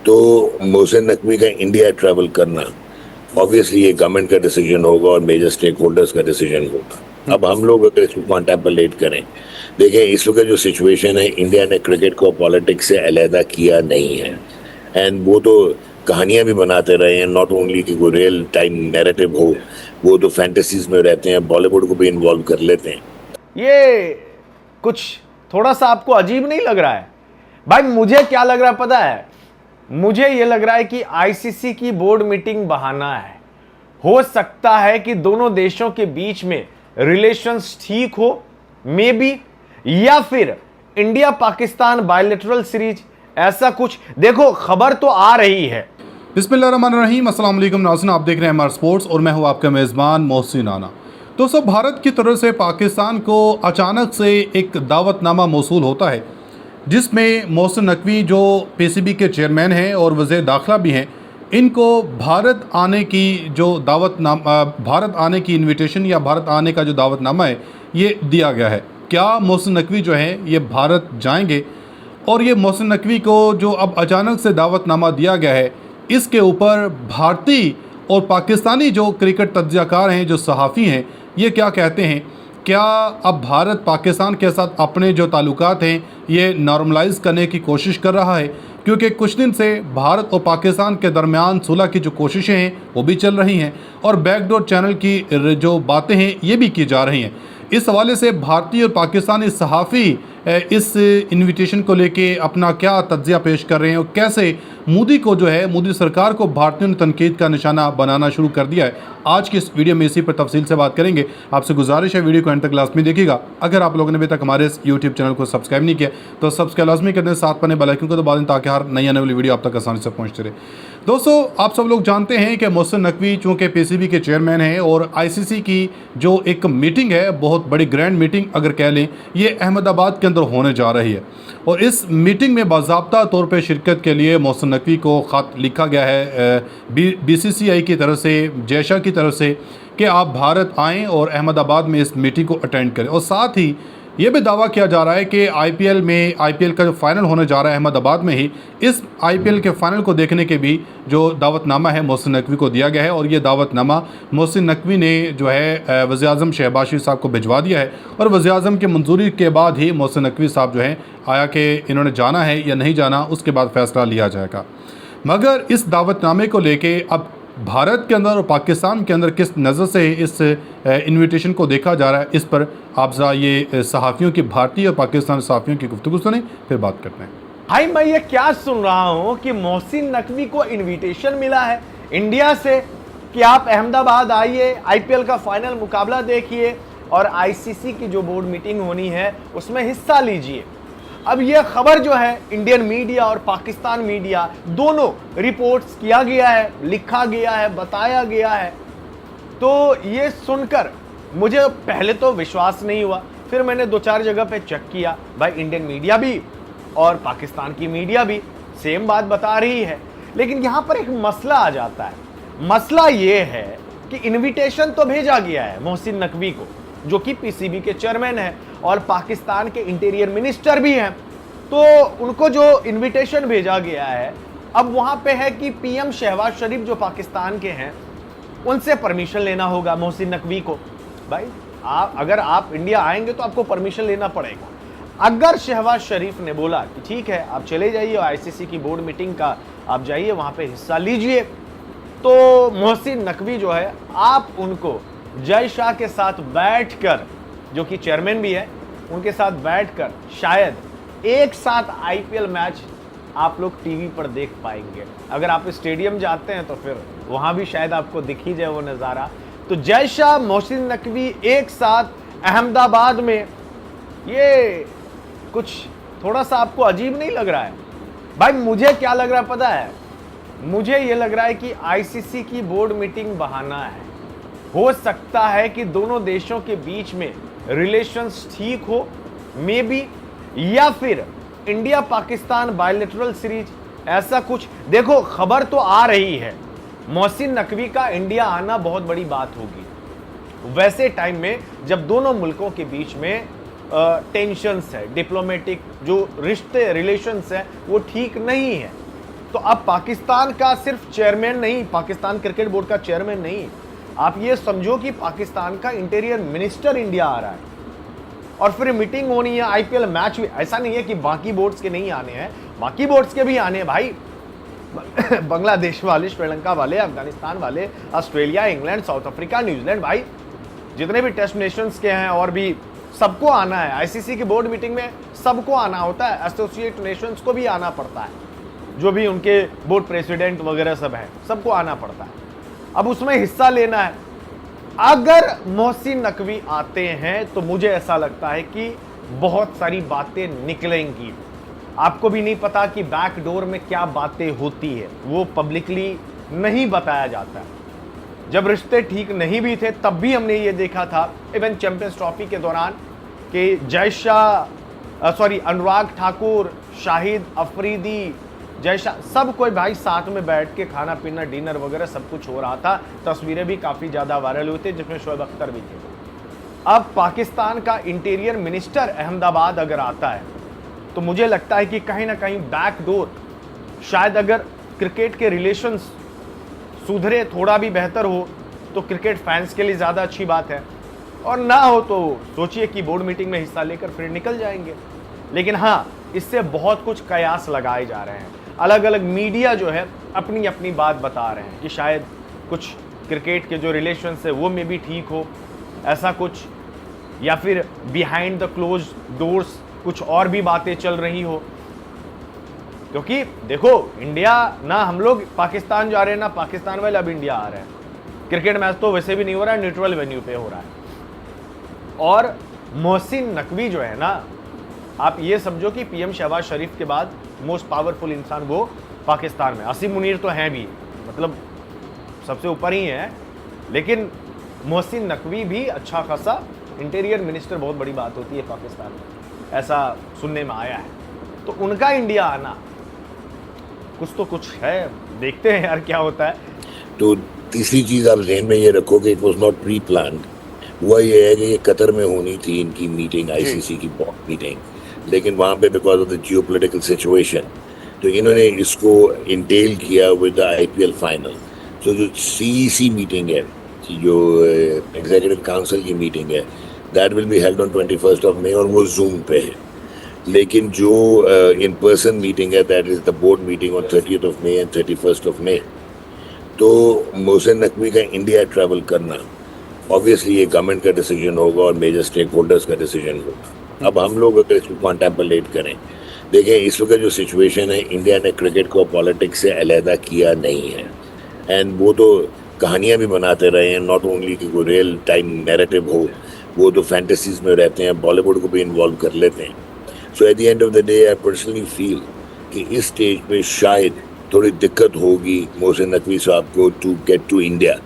तो मोहसिन नकवी का India travel करना ऑब्वियसली ये गवर्नमेंट का डिसीजन होगा और मेजर स्टेक होल्डर्स का डिसीजन होगा। अब हम लोग अगर इसको कॉन्टेम्पलेट करें, देखें इस वक्त जो सिचुएशन है, इंडिया ने क्रिकेट को पॉलिटिक्स से अलहदा किया नहीं है। एंड वो तो कहानियां भी बनाते रहे हैं, नॉट ओनली कि कोई रियल टाइम नैरेटिव हो, वो तो फैंटेसीज में रहते हैं, बॉलीवुड को भी इन्वॉल्व कर लेते हैं। ये कुछ थोड़ा सा आपको अजीब नहीं लग रहा है? भाई मुझे क्या लग रहा है पता है? मुझे यह लग रहा है कि आईसीसी की बोर्ड मीटिंग बहाना है। हो सकता है कि दोनों देशों के बीच में रिलेशंस ठीक हो, मे बी, या फिर इंडिया पाकिस्तान बायलैटरल सीरीज, ऐसा कुछ। देखो खबर तो आ रही है। बिस्मिल्लाहिर्रहमानिर्रहीम, अस्सलाम वालेकुम नाज़रीन, आप देख रहे हैं हमारा स्पोर्ट्स और मैं हूं आपका मेज़बान मोहसिन आना। दोस्तों, भारत की तरफ से पाकिस्तान को अचानक से एक दावतनामा मौसूल होता है जिसमें मोहसिन नकवी जो पीसीबी के चेयरमैन हैं और वज़ीर दाखिला भी हैं, इनको भारत आने की जो भारत आने की इनविटेशन या भारत आने का जो दावतनामा है ये दिया गया है। क्या मोहसिन नकवी जो है ये भारत जाएंगे? और ये मोहसिन नकवी को जो अब अचानक से दावतनामा दिया गया है, इसके ऊपर भारतीय और पाकिस्तानी जो क्रिकेट तज्ज़ियाकार हैं, जो सहाफ़ी हैं, ये क्या कहते हैं? क्या अब भारत पाकिस्तान के साथ अपने जो ताल्लुकात हैं ये नॉर्मलाइज़ करने की कोशिश कर रहा है? क्योंकि कुछ दिन से भारत और पाकिस्तान के दरमियान सुलह की जो कोशिशें हैं वो भी चल रही हैं और बैकडोर चैनल की जो बातें हैं ये भी की जा रही हैं। इस हवाले से भारतीय और पाकिस्तानी सहाफ़ी इस इनविटेशन को लेके अपना क्या तज्ज़िया पेश कर रहे हैं और कैसे मोदी को जो है, मोदी सरकार को भारतीयों ने तनकीद का निशाना बनाना शुरू कर दिया है। आज की इस वीडियो में इसी पर तफसील से बात करेंगे। आपसे गुजारिश है वीडियो को एंड तक लाजमी देखिएगा। अगर आप लोगों ने अभी तक हमारे इस यूट्यूब चैनल को सब्सक्राइब नहीं किया तो सब्सक्राइब लाजमी कर दें, साथ बने बेल आइकन को दबा दें ताकि हर नई आने वाली वीडियो आप तक आसानी से पहुँचते रहे। दोस्तों, आप सब लोग जानते हैं कि मोहसिन नकवी चूँकि पीसीबी के चेयरमैन हैं और आईसीसी की जो एक मीटिंग है, बहुत बड़ी ग्रैंड मीटिंग अगर कह लें, ये अहमदाबाद के अंदर होने जा रही है और इस मीटिंग में बाज़ाब्ता तौर पे शिरकत के लिए मोहसिन नकवी को ख़त लिखा गया है बीसीसीआई की तरफ से, जैशा की तरफ से, कि आप भारत आएँ और अहमदाबाद में इस मीटिंग को अटेंड करें। और साथ ही ये भी दावा किया जा रहा है कि आईपीएल का जो फाइनल होने जा रहा है अहमदाबाद में ही, इस आईपीएल के फाइनल को देखने के भी जो दावतनामा है मोहसिन नकवी को दिया गया है और ये दावतनामा मोहसिन नकवी ने जो है वज़ीर-ए-आज़म शहबाज शरीफ साहब को भिजवा दिया है और वज़ीर-ए-आज़म की मंजूरी के बाद ही मोहसिन नकवी साहब जो है आया कि इन्होंने जाना है या नहीं जाना, उसके बाद फ़ैसला लिया जाएगा। मगर इस दावतनामे को लेके अब भारत के अंदर और पाकिस्तान के अंदर किस नज़र से इस इनविटेशन को देखा जा रहा है, इस पर आप ज़रा ये सहाफ़ियों की, भारतीय और पाकिस्तानी सहाफ़ियों की गुफ्तगू सुने, फिर बात करते हैं। भाई मैं ये क्या सुन रहा हूं कि मोहसिन नकवी को इनविटेशन मिला है इंडिया से कि आप अहमदाबाद आइए, आईपीएल का फाइनल मुकाबला देखिए और आईसीसी की जो बोर्ड मीटिंग होनी है उसमें हिस्सा लीजिए। अब यह खबर जो है इंडियन मीडिया और पाकिस्तान मीडिया दोनों रिपोर्ट्स किया गया है, लिखा गया है, बताया गया है। तो ये सुनकर मुझे पहले तो विश्वास नहीं हुआ, फिर मैंने दो चार जगह पे चेक किया, भाई इंडियन मीडिया भी और पाकिस्तान की मीडिया भी सेम बात बता रही है। लेकिन यहां पर एक मसला आ जाता है। मसला ये है कि इनविटेशन तो भेजा गया है मोहसिन नकवी को, जो कि पीसीबी के चेयरमैन है और पाकिस्तान के इंटीरियर मिनिस्टर भी हैं। तो उनको जो इनविटेशन भेजा गया है, अब वहां पे है कि पीएम शहबाज शरीफ जो पाकिस्तान के हैं उनसे परमिशन लेना होगा मोहसिन नकवी को। भाई अगर आप इंडिया आएंगे तो आपको परमिशन लेना पड़ेगा। अगर शहबाज शरीफ ने बोला कि ठीक है आप चले जाइए, आईसीसी की बोर्ड मीटिंग का आप जाइए, वहां पे हिस्सा लीजिए, तो मोहसिन नकवी जो है आप उनको जय शाह के साथ बैठकर, जो कि चेयरमैन भी है, उनके साथ बैठकर शायद एक साथ आईपीएल मैच आप लोग टीवी पर देख पाएंगे। अगर आप स्टेडियम जाते हैं तो फिर वहां भी शायद आपको दिख ही जाए वो नज़ारा। तो जय शाह, मोहसिन नकवी एक साथ अहमदाबाद में, ये कुछ थोड़ा सा आपको अजीब नहीं लग रहा है? भाई मुझे क्या लग रहा है पता है? मुझे ये लग रहा है कि आईसीसी की बोर्ड मीटिंग बहाना है। हो सकता है कि दोनों देशों के बीच में रिलेशंस ठीक हो, मे बी, या फिर इंडिया पाकिस्तान बायलैटरल सीरीज, ऐसा कुछ। देखो खबर तो आ रही है, मोहसिन नकवी का इंडिया आना बहुत बड़ी बात होगी। वैसे टाइम में जब दोनों मुल्कों के बीच में टेंशन्स है, डिप्लोमेटिक जो रिश्ते, रिलेशंस है, वो ठीक नहीं है, तो अब पाकिस्तान का सिर्फ चेयरमैन नहीं, पाकिस्तान क्रिकेट बोर्ड का चेयरमैन नहीं, आप ये समझो कि पाकिस्तान का इंटीरियर मिनिस्टर इंडिया आ रहा है और फिर मीटिंग होनी है, आईपीएल मैच भी। ऐसा नहीं है कि बाकी बोर्ड्स के नहीं आने हैं, बाकी बोर्ड्स के भी आने हैं भाई। बांग्लादेश वाले, श्रीलंका वाले, अफगानिस्तान वाले, Australia, England, south Africa, New Zealand, भाई जितने भी टेस्ट नेशंस के हैं और भी सबको आना है। आईसीसी की बोर्ड मीटिंग में सबको आना होता है, एसोसिएट नेशंस को भी आना पड़ता है, जो भी उनके बोर्ड प्रेसिडेंट वगैरह सब हैं, सबको आना पड़ता है। अब उसमें हिस्सा लेना है। अगर मोहसिन नकवी आते हैं तो मुझे ऐसा लगता है कि बहुत सारी बातें निकलेंगी। आपको भी नहीं पता कि बैक डोर में क्या बातें होती है, वो पब्लिकली नहीं बताया जाता है। जब रिश्ते ठीक नहीं भी थे तब भी हमने ये देखा था, इवन चैंपियंस ट्रॉफी के दौरान, कि अनुराग ठाकुर, शाहिद अफरीदी, सब कोई भाई साथ में बैठ के खाना पीना, डिनर वगैरह सब कुछ हो रहा था। तस्वीरें भी काफ़ी ज़्यादा वायरल हुई थी जिसमें शोएब अख्तर भी थे। अब पाकिस्तान का इंटीरियर मिनिस्टर अहमदाबाद अगर आता है तो मुझे लगता है कि कहीं ना कहीं बैक डोर, शायद अगर क्रिकेट के रिलेशंस सुधरे, थोड़ा भी बेहतर हो तो क्रिकेट फैंस के लिए ज़्यादा अच्छी बात है, और ना हो तो सोचिए कि बोर्ड मीटिंग में हिस्सा लेकर फिर निकल जाएंगे। लेकिन हाँ, इससे बहुत कुछ कयास लगाए जा रहे हैं। अलग अलग मीडिया जो है अपनी अपनी बात बता रहे हैं कि शायद कुछ क्रिकेट के जो रिलेशंस है वो में भी ठीक हो, ऐसा कुछ, या फिर बिहाइंड द क्लोज डोर्स कुछ और भी बातें चल रही हो। क्योंकि देखो, इंडिया ना, हम लोग पाकिस्तान जा रहे हैं ना पाकिस्तान वाले अब इंडिया आ रहे हैं। क्रिकेट मैच तो वैसे भी नहीं हो रहा है, न्यूट्रल वेन्यू पे हो रहा है। और मोहसिन नकवी जो है ना, आप ये समझो कि पीएम शहबाज शरीफ के बाद मोस्ट पावरफुल इंसान वो पाकिस्तान में। असीम मुनीर तो हैं भी, मतलब सबसे ऊपर ही हैं, लेकिन मोहसिन नकवी भी अच्छा खासा इंटीरियर मिनिस्टर, बहुत बड़ी बात होती है पाकिस्तान में, ऐसा सुनने में आया है। तो उनका इंडिया आना कुछ है, देखते हैं यार क्या होता है। तो तीसरी चीज आप जहन में ये रखो कि it was not pre planned. हुआ ये है कि ये कतर में होनी थी इनकी मीटिंग, आईसीसी की बोर्ड मीटिंग, लेकिन वहाँ पे because of the geopolitical situation तो इन्होंने इसको इंटेल किया विद द आईपीएल फाइनल। तो जो सीईसी मीटिंग है, जो एग्जीक्यूटिव काउंसिल की मीटिंग है, that will be held on 21 of May और वो जूम पे है। लेकिन जो इन पर्सन मीटिंग है, that is the board meeting on 30th of May and 31st of May. तो मोहसिन नकवी का इंडिया ट्रैवल करना ऑब्वियसली ये गवर्नमेंट का डिसीजन होगा और मेजर स्टेक होल्डर्स का डिसीजन होगा। अब हम लोग अगर इसको कॉन्टेम्पलेट करें, देखें इस वक्त जो सिचुएशन है, इंडिया ने क्रिकेट को पॉलिटिक्स से अलहदा किया नहीं है। एंड वो तो कहानियाँ भी बनाते रहे हैं, नॉट ओनली कि कोई रियल टाइम नैरेटिव हो, वो तो फैंटेसीज में रहते हैं, बॉलीवुड को भी इन्वॉल्व कर लेते हैं। So at the end of the day I personally feel कि इस स्टेज पे शायद थोड़ी दिक्कत होगी मोहसिन नकवी साहब को to get to India.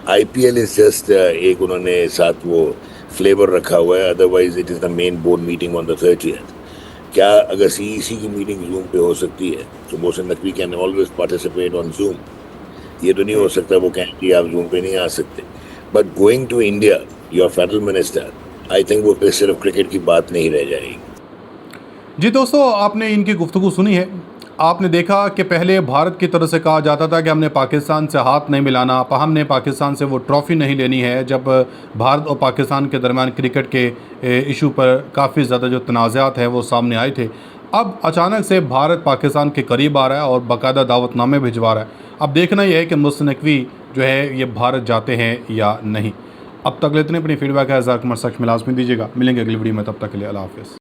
IPL is just एक उन्होंने साथ वो फ्लेवर रखा हुआ है, otherwise it is the main board meeting on the 30th। क्या अगर सीईसी की मीटिंग जूम पे हो सकती है तो Mohsin Naqvi can always participate on zoom. ये तो नहीं हो सकता वो कहें कि आप जूम पे नहीं आ सकते। But going to India, your federal minister, I think वो फिर सिर्फ क्रिकेट की बात नहीं रह जाएगी। जी दोस्तों, आपने इनकी गुफ्तगू सुनी है। आपने देखा कि पहले भारत की तरफ से कहा जाता था कि हमने पाकिस्तान से हाथ नहीं मिलाना, हमने पाकिस्तान से वो ट्रॉफ़ी नहीं लेनी है। जब भारत और पाकिस्तान के दरमियान क्रिकेट के इशू पर काफ़ी ज़्यादा जो तनाज़ात हैं वो सामने आए थे, अब अचानक से भारत पाकिस्तान के करीब आ रहा है और बाकायदा दावतनामे भिजवा रहा है। अब देखना यह है कि मोहसिन नकवी जो है ये भारत जाते हैं या नहीं। अब तक इतने अपनी फीडबैक है ज़ाक मरसक में लाजमी दीजिएगा। मिलेंगे अगली वीडियो में, तब तक के लिए अल्लाह हाफ़िज़।